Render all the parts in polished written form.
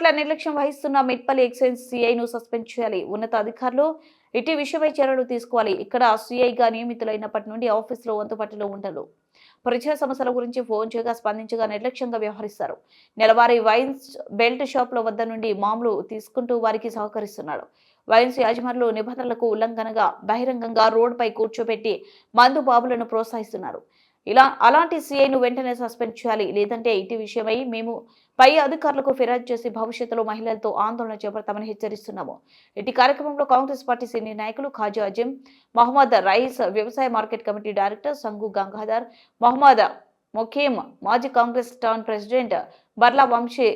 పట్ల నిర్లక్ష్యం వహిస్తున్న మిట్పల్లి ఎక్సైజ్ సీఐను సస్పెండ్ చేయాలి. ఉన్నత అధికారులు ఇటీ విషయమై చర్యలు తీసుకోవాలి. ఇక్కడ సీఐగా నియమితులైనప్పటి నుండి ఆఫీసులో వంతుపట్టులో ఉండరు. ప్రజా సమస్యల గురించి ఫోన్ చేయగా స్పందించగా నిర్లక్ష్యంగా వ్యవహరిస్తారు. నెలవారీ వైన్స్ బెల్ట్ షాపుల వద్ద నుండి మామూలు తీసుకుంటూ వారికి సహకరిస్తున్నాడు. వైన్స్ యాజమానులు నిబంధనలకు ఉల్లంఘనగా బహిరంగంగా రోడ్డుపై కూర్చోబెట్టి మందు బాబులను ప్రోత్సహిస్తున్నారు. అలాంటి సీఐను వెంటనే సస్పెండ్ చేయాలి. లేదంటే ఇటీ విషయమై మేము పై అధికారులకు ఫిర్యాదు చేసి భవిష్యత్తులో మహిళలతో ఆందోళన చేపడతామని హెచ్చరిస్తున్నాము. ఇటీ కార్యక్రమంలో కాంగ్రెస్ పార్టీ సీనియర్ నాయకులు ఖాజా అజిం, మహమ్మద్ రైస్, వ్యవసాయ market committee director Sangu Gangadhar, Mohammed Mokheem, మాజీ కాంగ్రెస్ టౌన్ ప్రెసిడెంట్ బర్లా వంశీ,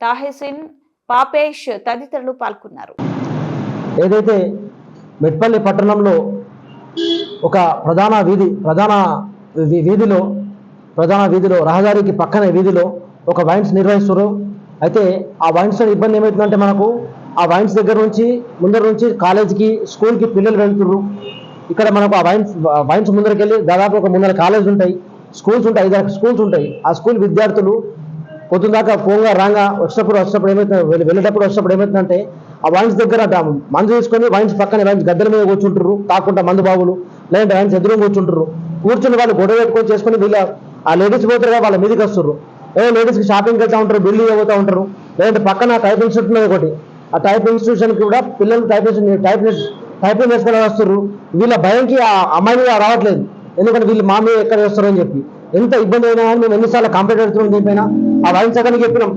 తాహెసిన్, పాపేష్ తదితరులు పాల్గొన్నారు. ఏదైతే మిట్పల్లి పట్టణంలో ఒక ప్రధాన వీధిలో రహదారికి పక్కనే వీధిలో ఒక వైన్స్ నిర్వహిస్తారు. అయితే ఆ వైన్స్ ఇబ్బంది ఏమవుతుందంటే మనకు ఆ వైన్స్ దగ్గర నుంచి ముందర నుంచి కాలేజీకి స్కూల్కి పిల్లలు వెళ్తున్నారు. ఇక్కడ మనకు ఆ వైన్స్ ముందరికి వెళ్ళి దాదాపు ఒక 3 కాలేజీలు ఉంటాయి, స్కూల్స్ ఉంటాయి, 5 స్కూల్స్ ఉంటాయి. ఆ స్కూల్ విద్యార్థులు పొద్దున్న దాకా పోగా రాగా వచ్చేటప్పుడు ఏమవుతుందంటే ఆ వైన్స్ దగ్గర మందు తీసుకొని వైన్స్ పక్కన వైన్స్ గద్దెల మీద కూర్చుంటారు, తాకుంటా మందు బాబులు, లేదంటే వైన్స్ ఎదురు కూర్చుంటారు. కూర్చుని వాళ్ళు గొడవ పెట్టుకొని చేసుకుని వీళ్ళ ఆ లేడీస్ పోతారు కదా, వాళ్ళ మీదకి వస్తారు. లేడీస్కి షాపింగ్కి వెళ్తూ ఉంటారు, బిల్లు పోతూ ఉంటారు. లేదంటే పక్కన టైప్ ఇన్స్టిట్యూట్ ఉన్నది ఒకటి, ఆ టైప్ ఇన్స్టిట్యూషన్కి కూడా పిల్లలు టైపింగ్ చేసుకుని వస్తారు. వీళ్ళ భయంకి ఆ అమ్మాయి మీద రావట్లేదు, ఎందుకంటే వీళ్ళు మా మీద ఎక్కడ వేస్తారు అని చెప్పి. ఎంత ఇబ్బంది అయినా కానీ మేము ఎన్నిసార్లు కంప్లైంట్ పెడుతున్నాం దీనిపైన. ఆ వైన్స్ అతనికి చెప్పినాం,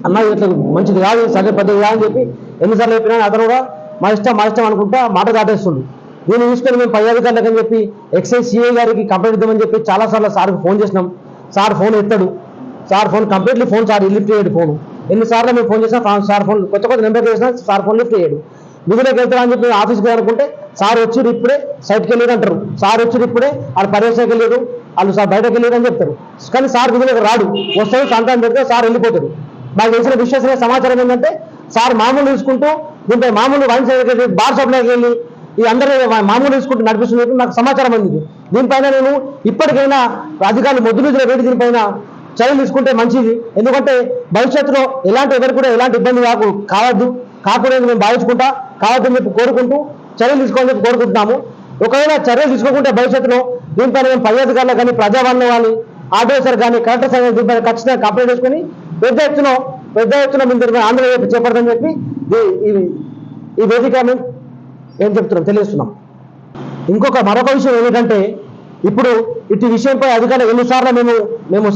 అన్న ఇట్లా మంచిది కాదు, సగ పద్ధతి కాదని చెప్పి ఎన్నిసార్లు చెప్పినా అతను కూడా మా ఇష్టం అనుకుంటా మాట దాటేస్తుంది. దీన్ని తీసుకొని మేము పై అధికారులకు అని చెప్పి ఎక్సైజ్ సీఐ గారికి కంప్లైంట్ ఇద్దామని చెప్పి చాలాసార్లు సార్కి ఫోన్ చేసినాం. సార్ ఫోన్ ఎత్తాడు, sir phone completely phone sir lift చేయడు. ఫోన్ ఎన్నిసార్లు మేము ఫోన్ చేసినా సార్ ఫోన్ కొత్త నెంబర్ చేసినా సార్ ఫోన్ లిఫ్ట్ చేయడు. విధులకు వెళ్తామని చెప్పి ఆఫీస్కి అనుకుంటే సార్ వచ్చి ఇప్పుడే సైట్కి వెళ్ళారు అంటారు, సార్ వచ్చి ఇప్పుడే వాళ్ళు పర్యవేక్షణకి వెళ్ళారు, వాళ్ళు సార్ బయటకు వెళ్ళారు అని చెప్తారు. కానీ సార్ విధులకు రాడు, వస్తాడు సంతానం పెడితే సార్ వెళ్ళిపోతాడు. నాకు తెలిసిన విశ్వసనీయ సమాచారం ఏంటంటే సార్ మామూలు తీసుకుంటూ దీంట్లో మామూలు వైన్స్ బార్ షాప్లోకి వెళ్ళి ఈ అందరూ మామూలు తీసుకుంటూ నడిపిస్తున్నట్టు నాకు సమాచారం అందింది. దీనిపైన నేను ఇప్పటికైనా అధికారులు మొద్దులు వేడి దీనిపైన చర్యలు తీసుకుంటే మంచిది. ఎందుకంటే భవిష్యత్తులో ఎవరు కూడా ఎలాంటి ఇబ్బంది కాకూడదు మేము భావించుకుంటా, కావద్దని చెప్పి కోరుకుంటూ చర్యలు తీసుకోవాలని చెప్పి కోరుకుంటున్నాము. ఒకవేళ చర్యలు తీసుకోకుంటే భవిష్యత్తులో దీనిపైన మేము పై అధికారులు కానీ ప్రజావాణి కానీ ఆర్డీఓసర్ కానీ కలెక్టర్ సార్ దీనిపైన ఖచ్చితంగా కంప్లైంట్ చేసుకుని పెద్ద ఎత్తున మేము ఆందోళన చేపడదని చెప్పి ఈ వేదిక ఏం చెప్తున్నాం తెలియజేస్తున్నాం. మరొక విషయం ఏమిటంటే ఇప్పుడు ఇటు విషయంపై అధికారులు ఎన్నిసార్లు మేము